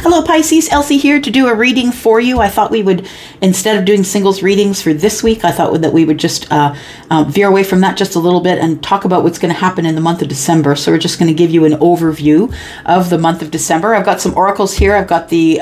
Hello Pisces, Elsie here to do a reading for you. I thought we would, instead of doing singles readings for this week, I thought that we would just veer away from that just a little bit and talk about what's going to happen in the month of December. So we're just going to give you an overview of the month of December. I've got some oracles here. I've got the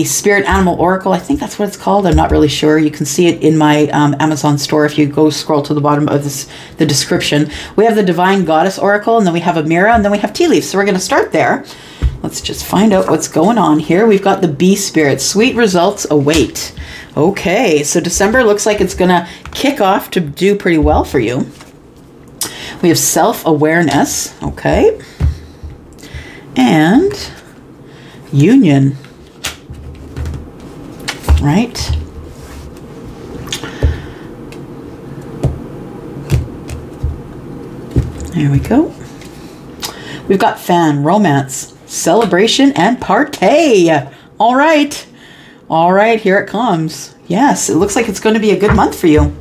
Spirit Animal Oracle. I think that's what it's called. I'm not really sure. You can see it in my Amazon store if you go scroll to the bottom of the description. We have the Divine Goddess Oracle, and then we have a mirror, and then we have tea leaves. So we're going to start there. Let's just find out what's going on here. We've got the Bee Spirit. Sweet results await. Okay, so December looks like it's going to kick off to do pretty well for you. We have self-awareness. Okay. And union. Right? There we go. We've got fan, romance, celebration, and partay. All right. All right, here it comes. Yes, it looks like it's going to be a good month for you.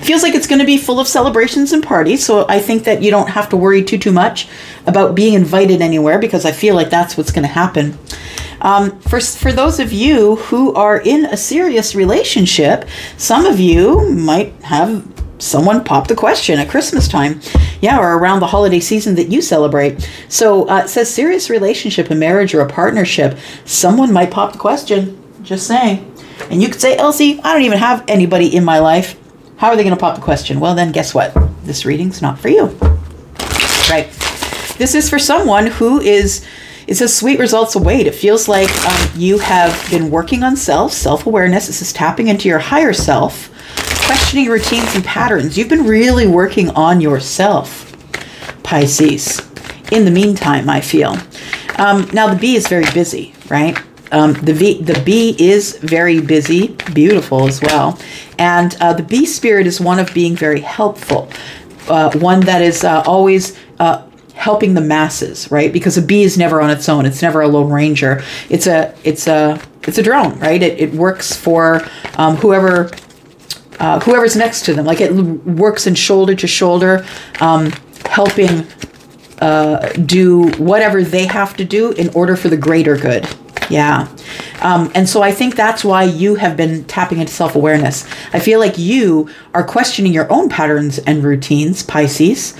Feels like it's going to be full of celebrations and parties, so I think that you don't have to worry too much about being invited anywhere, because I feel like that's what's going to happen. For those of you who are in a serious relationship, some of you might have someone pop the question at Christmas time. Yeah, or around the holiday season that you celebrate. So it says serious relationship, a marriage or a partnership. Someone might pop the question, just saying. And you could say, Elsie, I don't even have anybody in my life. How are they going to pop the question? Well, then guess what? This reading's not for you. Right. This is for someone who is... It says sweet results await. It feels like you have been working on self-awareness. This is tapping into your higher self, questioning routines and patterns. You've been really working on yourself, Pisces. In the meantime, I feel. Now, the bee is very busy, right? The bee is very busy, beautiful as well. And the bee spirit is one of being very helpful. One that is always... helping the masses, right? Because a bee is never on its own. It's never a lone ranger. It's a drone, right? It works for whoever's next to them. Like it works in shoulder to shoulder, helping do whatever they have to do in order for the greater good. Yeah. And so I think that's why you have been tapping into self-awareness. I feel like you are questioning your own patterns and routines, Pisces,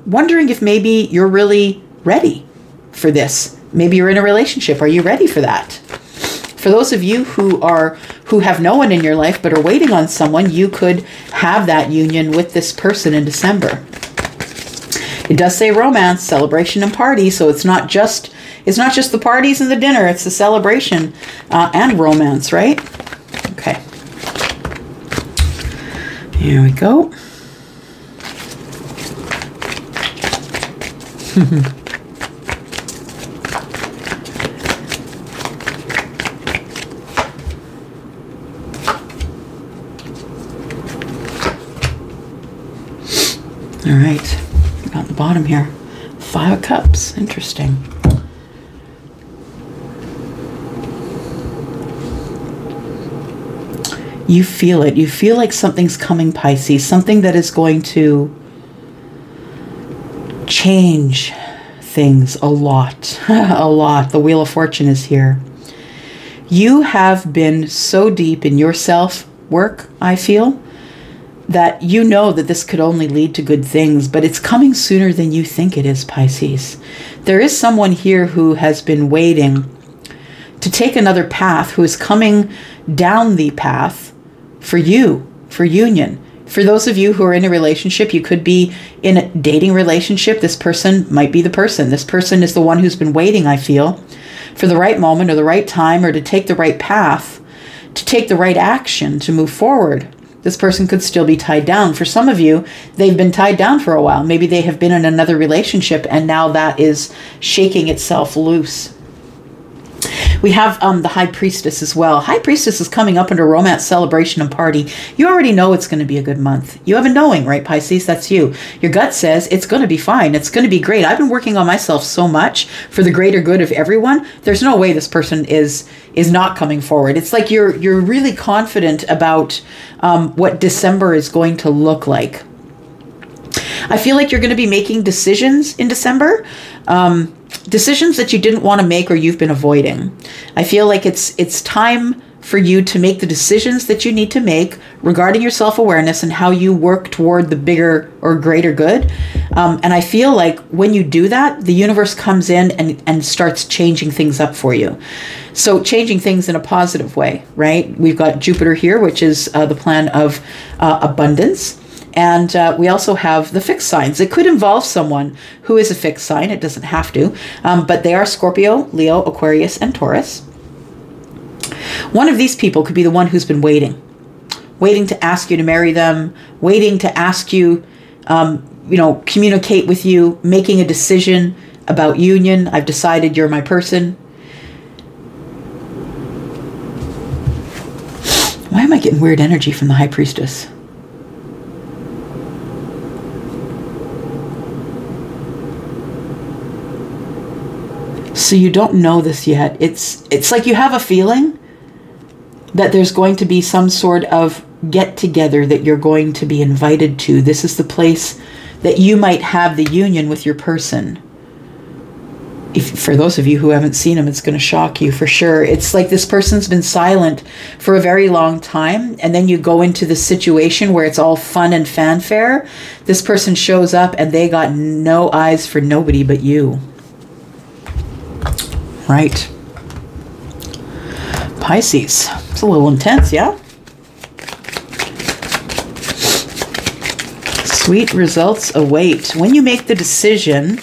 wondering if maybe you're really ready for this. Maybe you're in a relationship. Are you ready for that? For those of you who have no one in your life but are waiting on someone, you could have that union with this person in December. It does say romance, celebration, and party, so it's not just the parties and the dinner, it's the celebration and romance, right? Okay. Here we go. All right. Got the bottom here. 5 of Cups. Interesting. You feel it. You feel like something's coming, Pisces. Something that is going to change things a lot. A lot. The Wheel of Fortune is here. You have been so deep in your self-work, I feel, that you know that this could only lead to good things, but it's coming sooner than you think it is, Pisces. There is someone here who has been waiting to take another path, who is coming down the path for you, for union. For those of you who are in a relationship, you could be in a dating relationship. This person might be the person. This person is the one who's been waiting, I feel, for the right moment or the right time, or to take the right path, to take the right action, to move forward. This person could still be tied down. For some of you, they've been tied down for a while. Maybe they have been in another relationship and now that is shaking itself loose. We have the High Priestess as well. High Priestess is coming up under romance, celebration, and party. You already know it's going to be a good month. You have a knowing, right, Pisces? That's you. Your gut says it's going to be fine. It's going to be great. I've been working on myself so much for the greater good of everyone. There's no way this person is not coming forward. It's like you're really confident about what December is going to look like. I feel like you're going to be making decisions in December. Decisions that you didn't want to make or you've been avoiding. I feel like it's time for you to make the decisions that you need to make regarding your self-awareness and how you work toward the bigger or greater good. And I feel like when you do that, the universe comes in and starts changing things up for you. So changing things in a positive way, right? We've got Jupiter here, which is the plan of abundance. And we also have the fixed signs. It could involve someone who is a fixed sign. It doesn't have to. But they are Scorpio, Leo, Aquarius, and Taurus. One of these people could be the one who's been waiting to ask you to marry them, waiting to ask you, communicate with you, making a decision about union. I've decided you're my person. Why am I getting weird energy from the High Priestess? So you don't know this yet. It's like you have a feeling that there's going to be some sort of get together that you're going to be invited to. This is the place that you might have the union with your person. For those of you who haven't seen him, it's going to shock you for sure. It's like this person's been silent for a very long time, and then you go into the situation where it's all fun and fanfare. This person shows up and they got no eyes for nobody but you. Right. Pisces. It's a little intense, yeah? Sweet results await. When you make the decision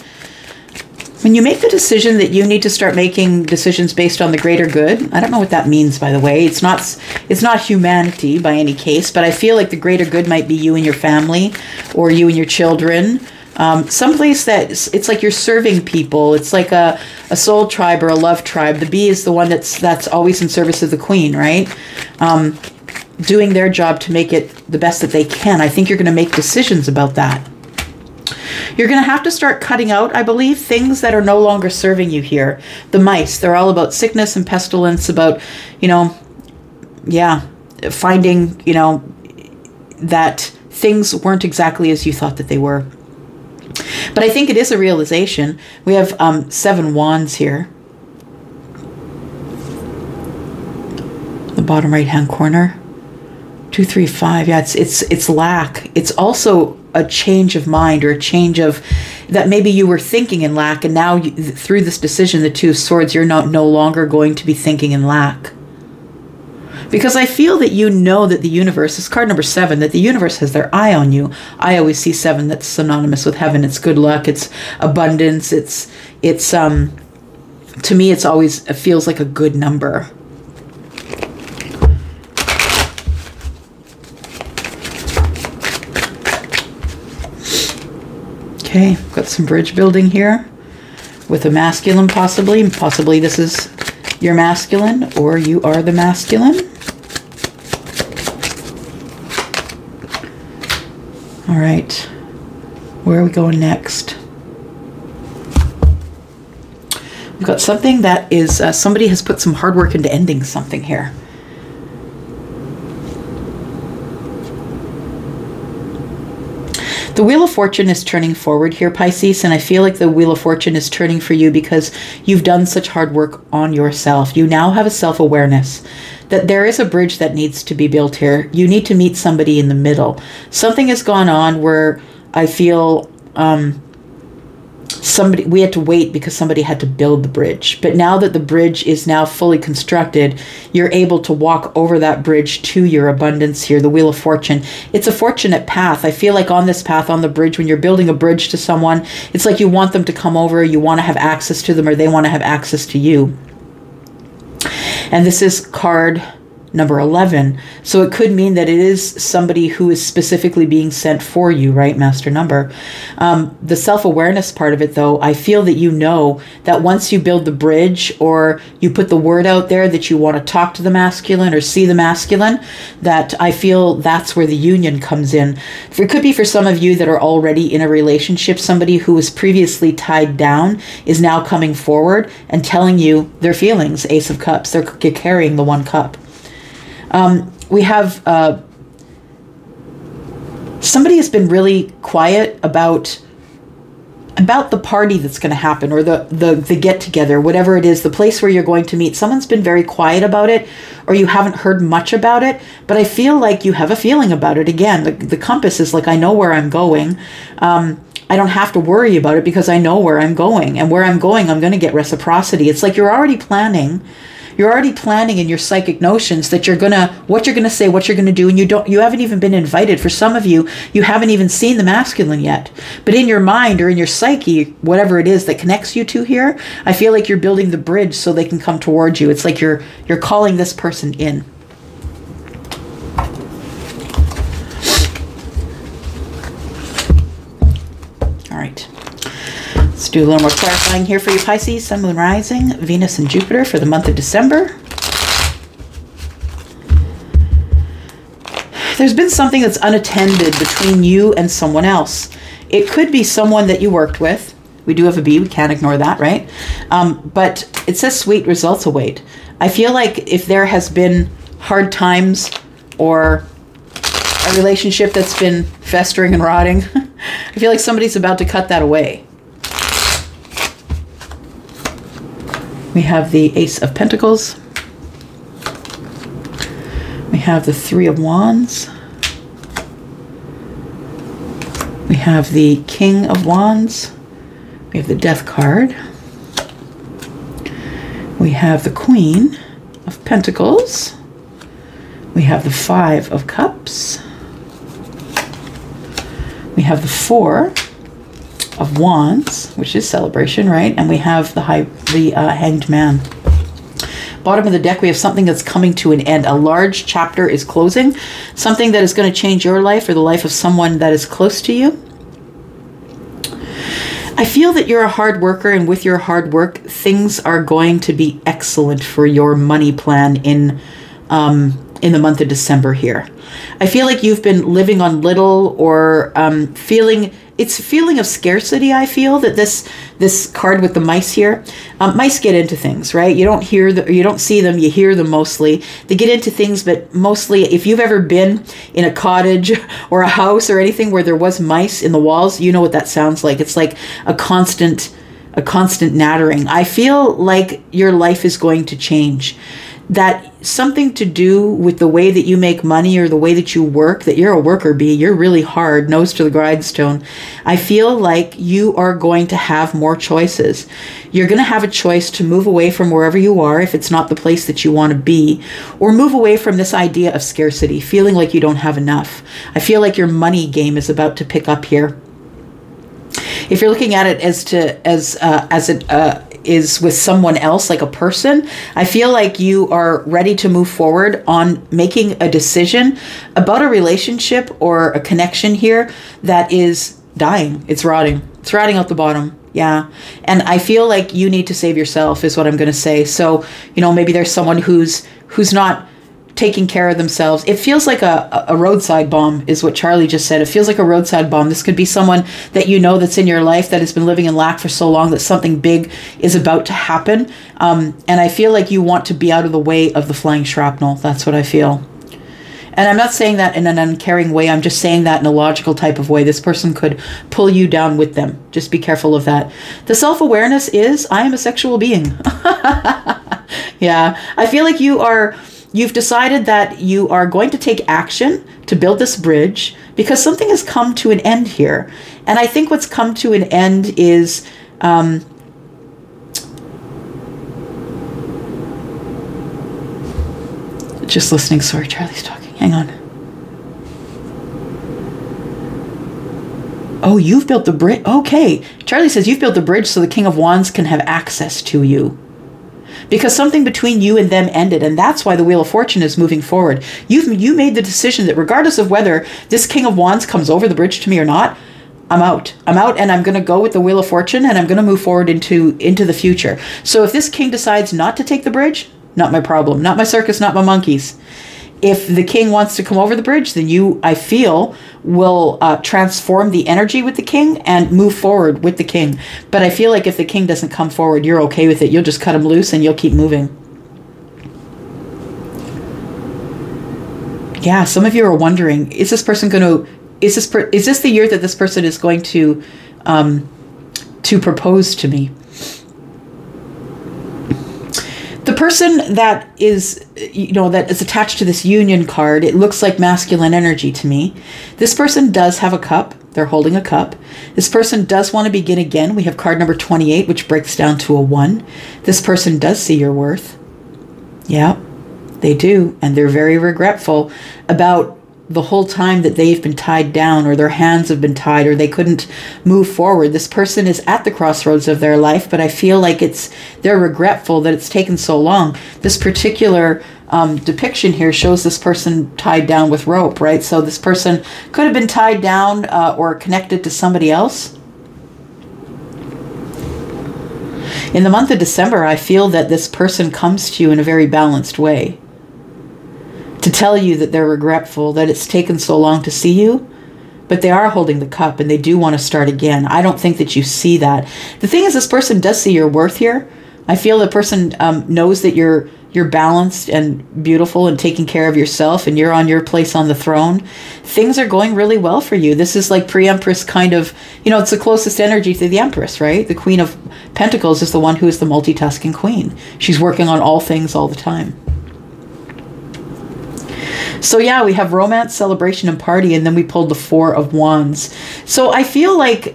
that you need to start making decisions based on the greater good, I don't know what that means, by the way. It's not humanity by any case, but I feel like the greater good might be you and your family or you and your children. Someplace that it's like you're serving people. It's like a soul tribe or a love tribe. The bee is the one that's always in service of the queen, right? Doing their job to make it the best that they can. I think you're going to make decisions about that. You're going to have to start cutting out, I believe, things that are no longer serving you here. The mice, they're all about sickness and pestilence, about, finding, that things weren't exactly as you thought that they were. But I think it is a realization. We have 7 wands here. The bottom right-hand corner. 2, 3, 5. Yeah, it's lack. It's also a change of mind, or a change of that maybe you were thinking in lack, and now through this decision, the 2 of Swords, you're no longer going to be thinking in lack. Because I feel that you know that the universe, is card number 7, that the universe has their eye on you. I always see 7, that's synonymous with heaven. It's good luck, it's abundance, it's to me, it feels like a good number. Okay, got some bridge building here with a masculine possibly. Possibly this is your masculine, or you are the masculine. All right, where are we going next? We've got something that is, somebody has put some hard work into ending something here. The Wheel of Fortune is turning forward here, Pisces, and I feel like the Wheel of Fortune is turning for you because you've done such hard work on yourself. You now have a self-awareness that there is a bridge that needs to be built here. You need to meet somebody in the middle. Something has gone on where I feel we had to wait because somebody had to build the bridge. But now that the bridge is now fully constructed, you're able to walk over that bridge to your abundance here, the Wheel of Fortune. It's a fortunate path. I feel like on this path, on the bridge, when you're building a bridge to someone, it's like you want them to come over, you want to have access to them, or they want to have access to you. And this is card number 11. So it could mean that it is somebody who is specifically being sent for you, right? Master number. The self-awareness part of it, though, I feel that you know that once you build the bridge, or you put the word out there that you want to talk to the masculine or see the masculine, that I feel that's where the union comes in. It could be for some of you that are already in a relationship, somebody who was previously tied down is now coming forward and telling you their feelings. Ace of Cups. They're carrying the 1 cup. We have somebody has been really quiet about about the party that's going to happen, or the get together, whatever it is, the place where you're going to meet. Someone's been very quiet about it, or you haven't heard much about it, but I feel like you have a feeling about it. Again, the compass is like, I know where I'm going. I don't have to worry about it because I know where I'm going, and where I'm going, I'm going to get reciprocity. It's like you're already planning. You're already planning in your psychic notions that what you're gonna say, what you're gonna do, and you haven't even been invited. For some of you, you haven't even seen the masculine yet. But in your mind or in your psyche, whatever it is that connects you two here, I feel like you're building the bridge so they can come towards you. It's like you're calling this person in. All right. Let's do a little more clarifying here for you, Pisces, Sun, Moon, Rising, Venus, and Jupiter for the month of December. There's been something that's unattended between you and someone else. It could be someone that you worked with. We do have a B, we can't ignore that, right? But it says sweet results await. I feel like if there has been hard times or a relationship that's been festering and rotting, I feel like somebody's about to cut that away. We have the Ace of Pentacles. We have the Three of Wands. We have the King of Wands. We have the Death card. We have the Queen of Pentacles. We have the Five of Cups. We have the Four of Wands, which is celebration, right? And we have the Hanged Man. Bottom of the deck, we have something that's coming to an end. A large chapter is closing. Something that is going to change your life or the life of someone that is close to you. I feel that you're a hard worker, and with your hard work, things are going to be excellent for your money plan in the month of December here. I feel like you've been living on little, or it's a feeling of scarcity. I feel that this card with the mice here, mice get into things, right? You don't see them, you hear them mostly. They get into things, but mostly, if you've ever been in a cottage or a house or anything where there was mice in the walls, you know what that sounds like. It's like a constant nattering. I feel like your life is going to change. That something to do with the way that you make money or the way that you work, that you're a worker bee, you're really hard, nose to the grindstone. I feel like you are going to have more choices. You're going to have a choice to move away from wherever you are, if it's not the place that you want to be, or move away from this idea of scarcity, feeling like you don't have enough. I feel like your money game is about to pick up here. If you're looking at it as it is with someone else, like a person, I feel like you are ready to move forward on making a decision about a relationship or a connection here that is dying. It's rotting. It's rotting out the bottom. Yeah. And I feel like you need to save yourself is what I'm going to say. So, maybe there's someone who's not taking care of themselves. It feels like a roadside bomb is what Charlie just said. It feels like a roadside bomb. This could be someone that that's in your life that has been living in lack for so long that something big is about to happen. And I feel like you want to be out of the way of the flying shrapnel. That's what I feel. And I'm not saying that in an uncaring way. I'm just saying that in a logical type of way. This person could pull you down with them. Just be careful of that. The self-awareness is, I am a sexual being. Yeah. I feel like you've decided that you are going to take action to build this bridge because something has come to an end here. And I think what's come to an end is just listening. Sorry, Charlie's talking. Hang on. Oh, you've built the bridge. Okay. Charlie says you've built the bridge so the King of Wands can have access to you. Because something between you and them ended, and that's why the Wheel of Fortune is moving forward. You made the decision that regardless of whether this King of Wands comes over the bridge to me or not, I'm out. I'm out, and I'm going to go with the Wheel of Fortune, and I'm going to move forward into the future. So if this king decides not to take the bridge, not my problem. Not my circus, not my monkeys. If the king wants to come over the bridge, then I feel, will transform the energy with the king and move forward with the king. But I feel like if the king doesn't come forward, you're okay with it. You'll just cut him loose and you'll keep moving. Yeah, some of you are wondering, is this person going to, is this the year that this person is going to to propose to me. The person that is, that is attached to this union card, it looks like masculine energy to me. This person does have a cup. They're holding a cup. This person does want to begin again. We have card number 28, which breaks down to a 1. This person does see your worth. Yeah, they do. And they're very regretful about the whole time that they've been tied down, or their hands have been tied, or they couldn't move forward. This person is at the crossroads of their life, but I feel like they're regretful that it's taken so long. This particular depiction here shows this person tied down with rope, right? So this person could have been tied down or connected to somebody else. In the month of December, I feel that this person comes to you in a very balanced way, to tell you that they're regretful, that it's taken so long to see you, but they are holding the cup and they do want to start again. I don't think that you see that. The thing is, this person does see your worth here. I feel the person knows that you're balanced and beautiful and taking care of yourself, and you're on your place on the throne. Things are going really well for you. This is like pre-empress kind of, it's the closest energy to the empress, right? The Queen of Pentacles is the one who is the multitasking queen. She's working on all things all the time. So yeah, we have romance, celebration, and party, and then we pulled the 4 of Wands. So I feel like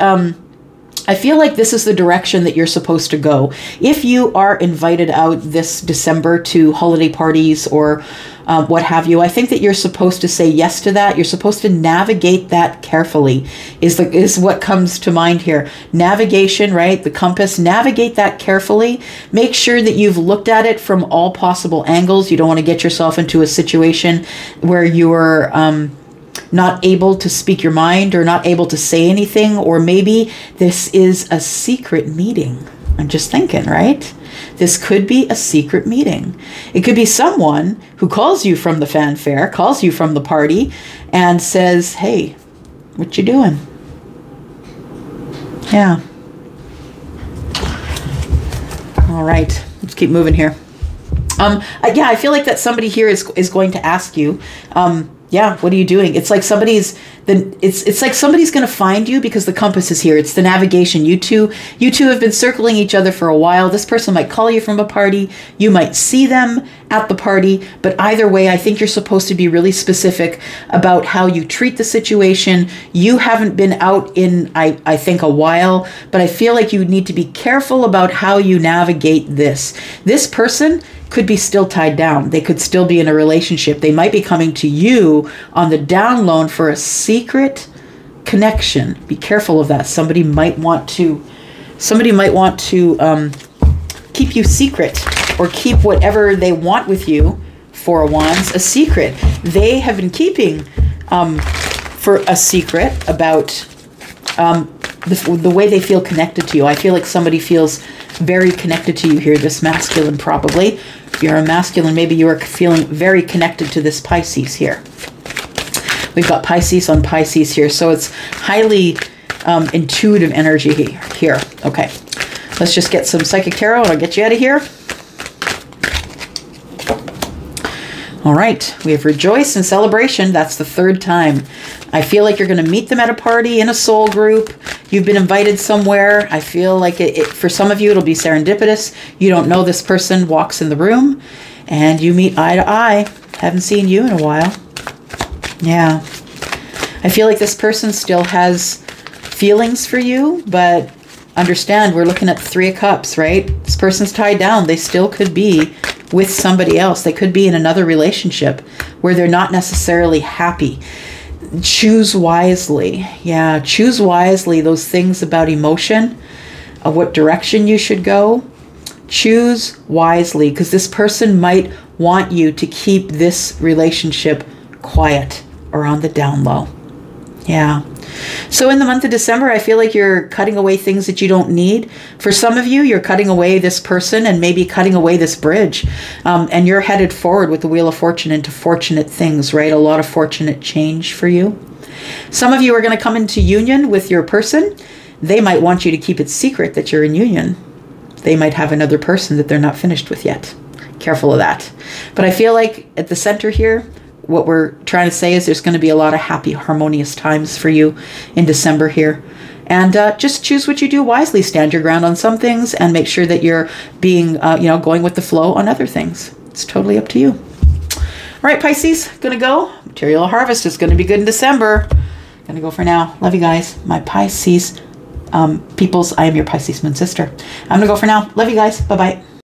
this is the direction that you're supposed to go. If you are invited out this December to holiday parties or what have you, I think that you're supposed to say yes to that. You're supposed to navigate that carefully, is what comes to mind here. Navigation, right? The compass, navigate that carefully. Make sure that you've looked at it from all possible angles. You don't want to get yourself into a situation where you're not able to speak your mind or not able to say anything, or maybe this is a secret meeting. I'm just thinking, right? This could be a secret meeting. It could be someone who calls you from the fanfare, calls you from the party, and says, hey, what you doing? Yeah. All right, let's keep moving here. Yeah, I feel like that somebody here is going to ask you, yeah, what are you doing? It's like it's like somebody's going to find you, because the compass is here. It's the navigation. You two have been circling each other for a while. This person might call you from a party. You might see them at the party. But either way, I think you're supposed to be really specific about how you treat the situation. You haven't been out in, I think, a while, but I feel like you need to be careful about how you navigate this. This person could be still tied down. They could still be in a relationship. They might be coming to you on the down low for a secret connection. Be careful of that. Somebody might want to keep you secret, or keep whatever they want with you, 4 of Wands, a secret. They have been keeping for a secret about the way they feel connected to you. I feel like somebody feels very connected to you here, this masculine probably. If you're a masculine, maybe you are feeling very connected to this Pisces here. We've got Pisces on Pisces here, so it's highly intuitive energy here. Okay, let's just get some Psychic Tarot and I'll get you out of here. All right, we have Rejoice and Celebration. That's the 3rd time. I feel like you're going to meet them at a party, in a soul group. You've been invited somewhere. I feel like for some of you, it'll be serendipitous. You don't know this person, walks in the room, and you meet eye to eye. Haven't seen you in a while. Yeah. I feel like this person still has feelings for you, but understand, we're looking at the 3 of Cups, right? This person's tied down. They still could be with somebody else. They could be in another relationship where they're not necessarily happy. Choose wisely. Yeah, choose wisely those things about emotion, of what direction you should go. Choose wisely, because this person might want you to keep this relationship quiet or on the down low. Yeah. So in the month of December, I feel like you're cutting away things that you don't need. For some of you, you're cutting away this person and maybe cutting away this bridge. And you're headed forward with the Wheel of Fortune into fortunate things, right? A lot of fortunate change for you. Some of you are going to come into union with your person. They might want you to keep it secret that you're in union. They might have another person that they're not finished with yet. Careful of that. But I feel like at the center here, what we're trying to say is there's going to be a lot of happy, harmonious times for you in December here. And just choose what you do wisely. Stand your ground on some things and make sure that you're being, going with the flow on other things. It's totally up to you. All right, Pisces, gonna go. Material harvest is gonna be good in December. Gonna go for now. Love you guys. My Pisces peoples, I am your Pisces moon sister. I'm gonna go for now. Love you guys. Bye-bye.